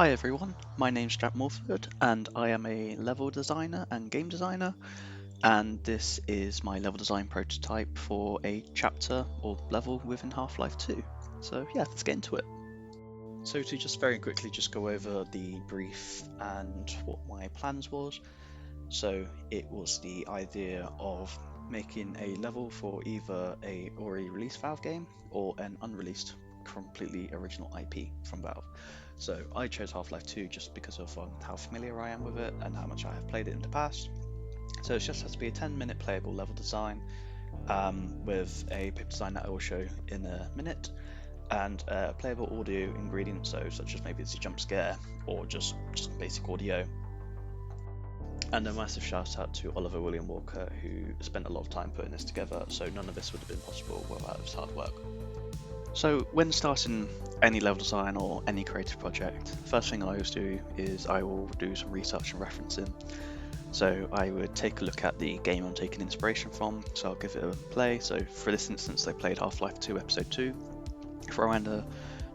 Hi everyone, my name's Jack Morford and I am a level designer and game designer, and this is my level design prototype for a chapter or level within Half-Life 2. So yeah, let's get into it. So to just very quickly just go over the brief and what my plans was. So it was the idea of making a level for either a already released Valve game or an unreleased completely original IP from Valve. So I chose Half-Life 2 just because of how familiar I am with it and how much I have played it in the past. So it just has to be a 10-minute playable level design with a pip design that I will show in a minute, and playable audio ingredients, so such as maybe it's a jump scare or just basic audio. And a massive shout out to Oliver William Walker, who spent a lot of time putting this together, so none of this would have been possible without his hard work. So when starting any level design or any creative project, first thing I always do is I will do some research and referencing. So I would take a look at the game I'm taking inspiration from, so I'll give it a play. So for this instance, I played Half-Life 2 Episode 2 for around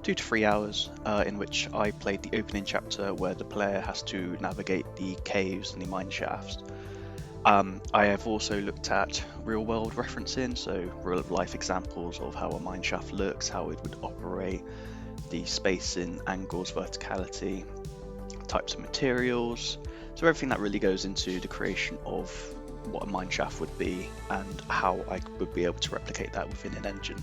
2 to 3 hours, in which I played the opening chapter where the player has to navigate the caves and the mine shafts. I have also looked at real world referencing, so real life examples of how a mine shaft looks, how it would operate, the spacing, angles, verticality, types of materials, so everything that really goes into the creation of what a mine shaft would be and how I would be able to replicate that within an engine.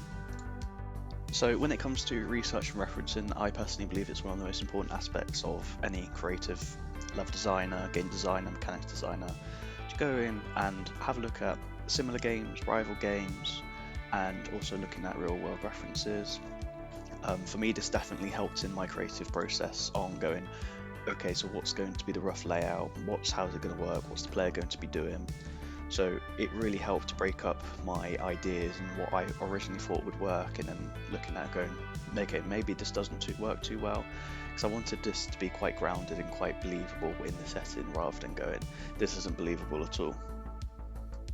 So when it comes to research and referencing, I personally believe it's one of the most important aspects of any creative level designer, game designer, mechanics designer, to go in and have a look at similar games, rival games, and also looking at real world references. For me, this definitely helped in my creative process on going, okay, so what's going to be the rough layout, how's it going to work, what's the player going to be doing. So it really helped to break up my ideas and what I originally thought would work, and then looking at going, okay, maybe this doesn't work too well, because I wanted this to be quite grounded and quite believable in the setting, rather than going, this isn't believable at all.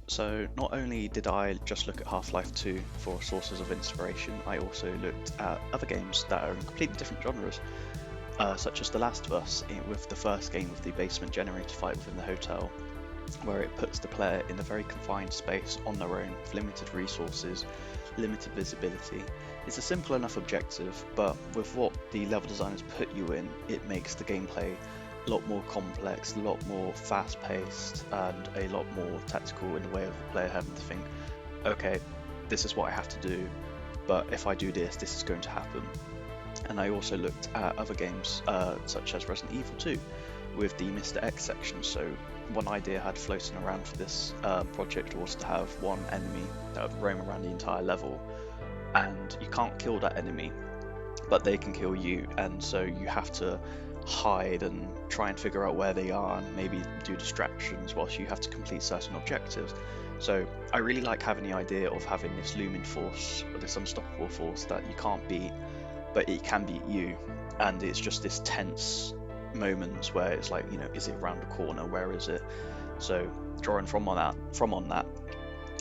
So not only did I just look at Half-Life 2 for sources of inspiration, I also looked at other games that are in completely different genres, such as The Last of Us, with the first game with the basement generator fight within the hotel, where it puts the player in a very confined space on their own with limited resources, limited visibility. It's a simple enough objective, but with what the level designers put you in, it makes the gameplay a lot more complex, a lot more fast-paced, and a lot more tactical in the way of the player having to think, okay, this is what I have to do, but if I do this, this is going to happen. And I also looked at other games such as Resident Evil 2 with the Mr. X section. So one idea I had floating around for this project was to have one enemy that would roam around the entire level, and you can't kill that enemy, but they can kill you, and so you have to hide and try and figure out where they are and maybe do distractions whilst you have to complete certain objectives. So I really like having the idea of having this looming force, or this unstoppable force that you can't beat, but it can beat you, and it's just this tense moments where it's like, is it around the corner, where is it? So drawing from on that,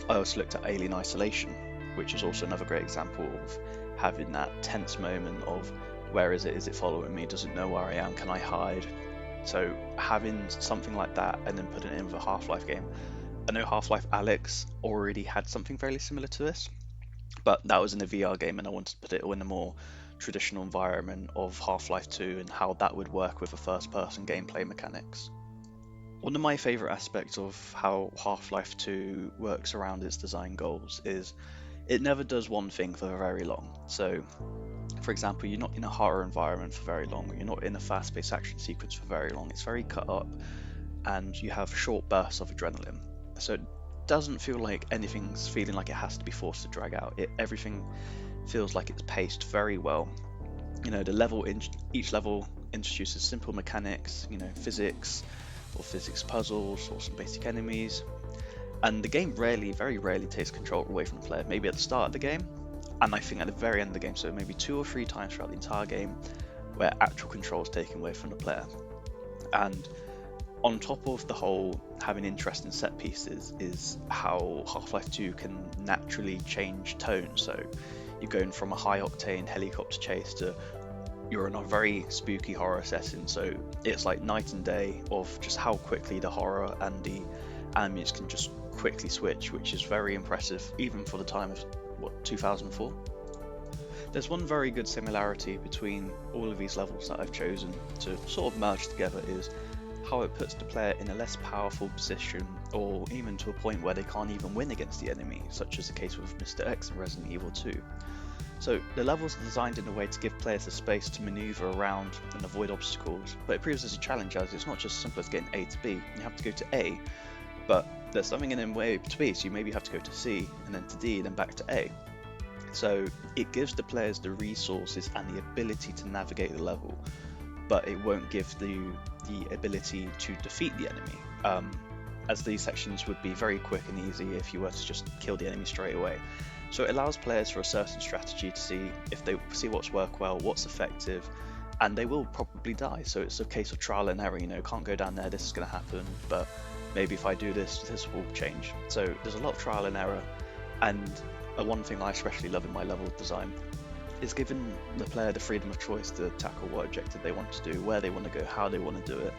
I also looked at Alien Isolation, which is also another great example of having that tense moment of, where is it following me, does it know where I am, can I hide? So having something like that and then putting it in with a Half-Life game. I know Half-Life Alyx already had something very similar to this, but that was in a VR game, and I wanted to put it in a more traditional environment of Half-Life 2 and how that would work with a first-person gameplay mechanics. One of my favourite aspects of how Half-Life 2 works around its design goals is it never does one thing for very long. So, for example, you're not in a horror environment for very long, you're not in a fast-paced action sequence for very long. It's very cut up, and you have short bursts of adrenaline. So it doesn't feel like anything's feeling like it has to be forced to drag out. Everything feels like it's paced very well. Each level introduces simple mechanics, physics or physics puzzles or some basic enemies, and the game very rarely takes control away from the player. Maybe at the start of the game, and I think at the very end of the game, so maybe 2 or 3 times throughout the entire game where actual control is taken away from the player. And on top of the whole having interesting set pieces is how Half-Life 2 can naturally change tone. So you're going from a high octane helicopter chase to you're in a very spooky horror setting, so it's like night and day of just how quickly the horror and the ambience can just quickly switch, which is very impressive even for the time of 2004. There's one very good similarity between all of these levels that I've chosen to sort of merge together, is how it puts the player in a less powerful position, or even to a point where they can't even win against the enemy, such as the case with Mr. X in Resident Evil 2. So the levels are designed in a way to give players the space to maneuver around and avoid obstacles, but it proves as a challenge, as it's not just as simple as getting A to B. You have to go to A, but there's something in the way to B, so you maybe have to go to C, and then to D, then back to A. So it gives the players the resources and the ability to navigate the level, but it won't give the ability to defeat the enemy, as these sections would be very quick and easy if you were to just kill the enemy straight away. So it allows players for a certain strategy to see if they see what's worked well, what's effective, and they will probably die. So it's a case of trial and error, can't go down there, this is going to happen, but maybe if I do this, this will change. So there's a lot of trial and error, and one thing I especially love in my level design is giving the player the freedom of choice to tackle what objective they want to do, where they want to go, how they want to do it.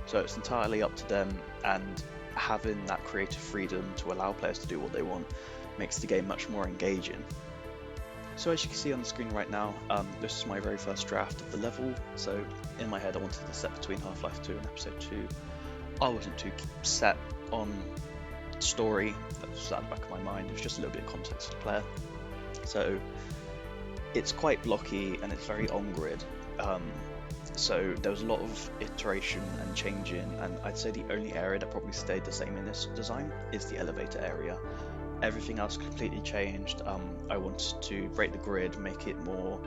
So it's entirely up to them, and having that creative freedom to allow players to do what they want makes the game much more engaging. So as you can see on the screen right now, this is my very first draft of the level. So in my head I wanted to set between Half-Life 2 and Episode 2. I wasn't too set on story, that was at the back of my mind, it was just a little bit of context to the player. So it's quite blocky and it's very on-grid, so there was a lot of iteration and changing, and I'd say the only area that probably stayed the same in this design is the elevator area. Everything else completely changed. I wanted to break the grid, make it more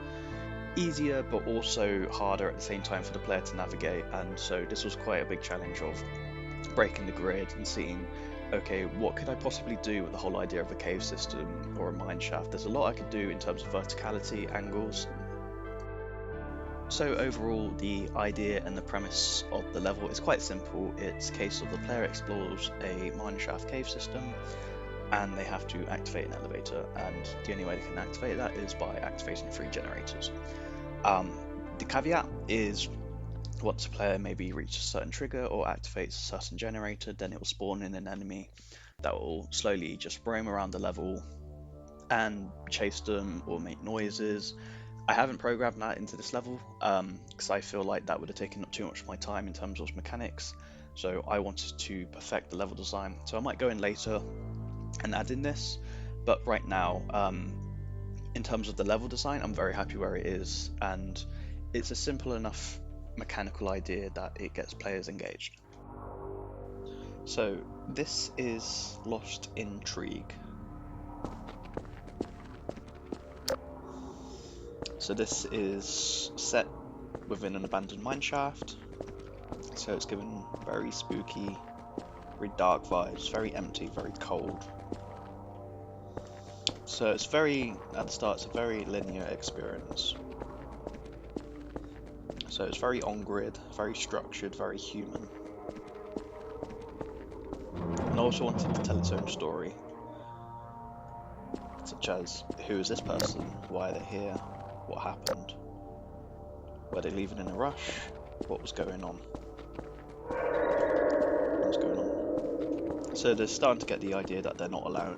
easier but also harder at the same time for the player to navigate, and so this was quite a big challenge of breaking the grid and seeing, okay, what could I possibly do with the whole idea of a cave system or a mine shaft? There's a lot I could do in terms of verticality, angles. So overall, the idea and the premise of the level is quite simple. It's a case of the player explores a mine shaft cave system, and they have to activate an elevator, and the only way they can activate that is by activating 3 generators. The caveat is once a player maybe reaches a certain trigger or activates a certain generator, then it will spawn in an enemy that will slowly just roam around the level and chase them or make noises. I haven't programmed that into this level because I feel like that would have taken up too much of my time in terms of mechanics, so I wanted to perfect the level design. So I might go in later and add in this, but right now in terms of the level design, I'm very happy where it is, and it's a simple enough mechanical idea that it gets players engaged. So this is Lost Intrigue. So this is set within an abandoned mineshaft, so it's given very spooky, very dark vibes, very empty, very cold. So it's very, at the start, it's a very linear experience. So it's very on-grid, very structured, very human. And I also wanted to tell its own story, such as, who is this person, why are they here, what happened, were they leaving in a rush, what was going on. So they're starting to get the idea that they're not alone.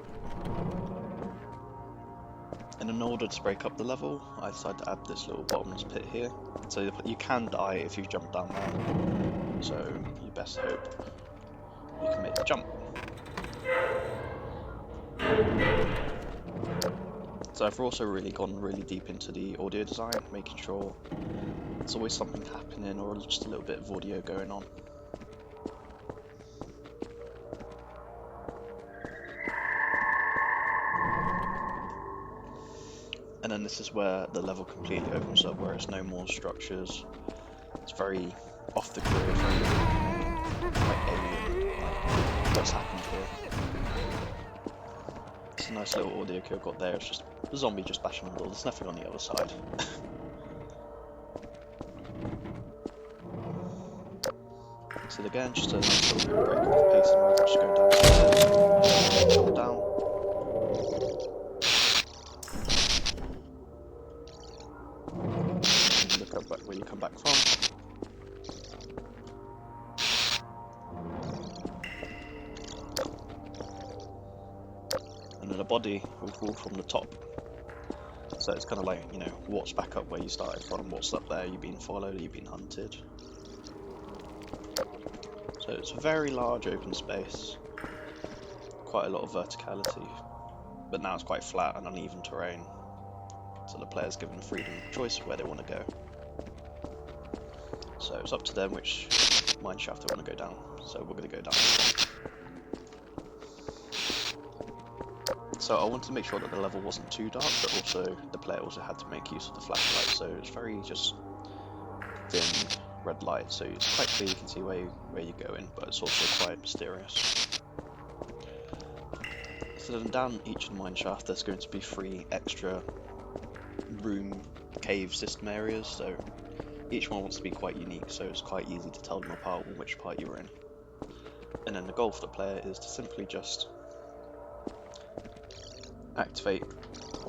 And in order to break up the level, I decided to add this little bottomless pit here. So you can die if you jump down there, so you best hope you can make the jump. So I've also really gone really deep into the audio design, making sure there's always something happening or just a little bit of audio going on. And then this is where the level completely opens up, where it's no more structures. It's very off the grid, very like alien, like what's happened here. It's a nice little audio cue I've got there. It's just a zombie just bashing on the door. There's nothing on the other side. So again, just a nice little break of the pace and move, just go downstairs, jump down. Look up back and then the body will fall from the top. So it's kind of like, you know, what's back up where you started from, what's up there, you've been followed, you've been hunted. So it's a very large open space, quite a lot of verticality, but now it's quite flat and uneven terrain. So the player's given freedom of choice where they want to go. So it's up to them which mineshaft they want to go down. So we're going to go down. So I wanted to make sure that the level wasn't too dark, but also the player also had to make use of the flashlight. So it's very just thin red light, so it's quite clear, you can see where you're going, but it's also quite mysterious. So then down each of the mineshaft there's going to be 3 extra room cave system areas, so each one wants to be quite unique, so it's quite easy to tell them apart which part you're in. And then the goal for the player is to simply just activate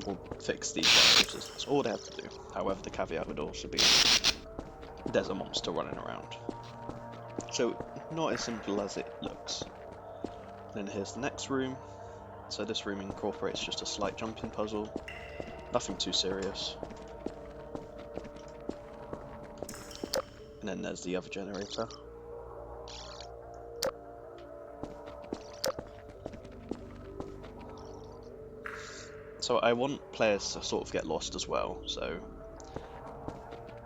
or fix these generators. That's all they have to do. However, the caveat would also be there's a monster running around. So not as simple as it looks. Then here's the next room. So this room incorporates just a slight jumping puzzle, nothing too serious. And then there's the other generator. So I want players to sort of get lost as well, so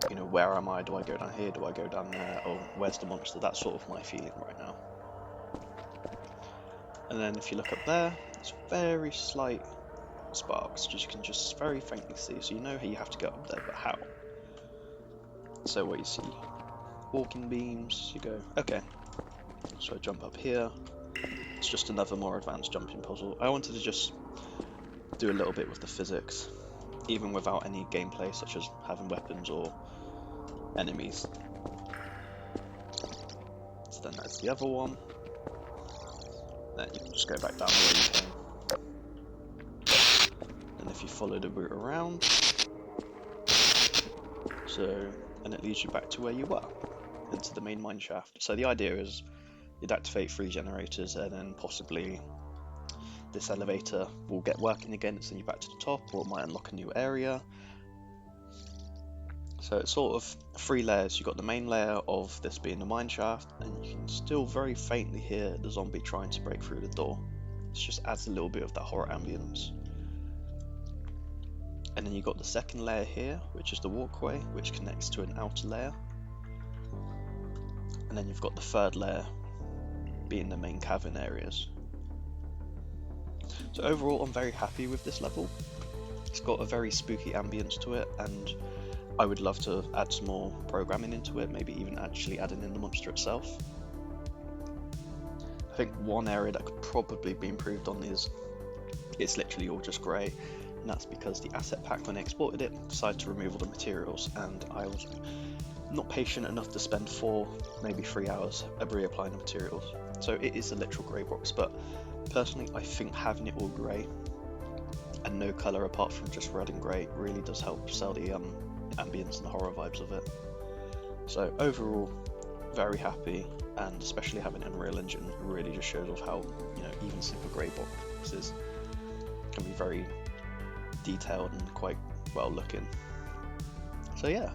you know, where am I? Do I go down here? Do I go down there? Or where's the monster? That's sort of my feeling right now. And then if you look up there, it's very slight sparks, which you can just very faintly see, so you know you have to get up there, but how? So what you see, walking beams, you go, okay, so I jump up here, it's just another more advanced jumping puzzle. I wanted to just do a little bit with the physics, even without any gameplay such as having weapons or enemies. So then there's the other one, then you can just go back down where you came. And if you follow the route around, and it leads you back to where you were, into the main mineshaft. So the idea is you'd activate 3 generators and then possibly this elevator will get working again and send you back to the top, or it might unlock a new area. So it's sort of 3 layers. You've got the main layer of this being the mineshaft, and you can still very faintly hear the zombie trying to break through the door. It just adds a little bit of that horror ambience. And then you've got the second layer here, which is the walkway, which connects to an outer layer. And then you've got the third layer being the main cavern areas. So overall, I'm very happy with this level. It's got a very spooky ambience to it, and I would love to add some more programming into it, maybe even actually adding in the monster itself. I think one area that could probably be improved on is it's literally all just grey, and that's because the asset pack, when I exported it, decided to remove all the materials, and I was not patient enough to spend 4, maybe 3 hours reapplying the materials. So it is a literal grey box, but personally I think having it all grey and no colour apart from just red and grey really does help sell the ambience and the horror vibes of it. So overall, very happy, and especially having Unreal Engine really just shows off how, you know, even simple grey boxes can be very detailed and quite well looking. So yeah,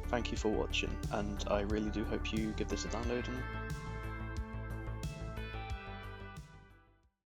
thank you for watching, and I really do hope you give this a download and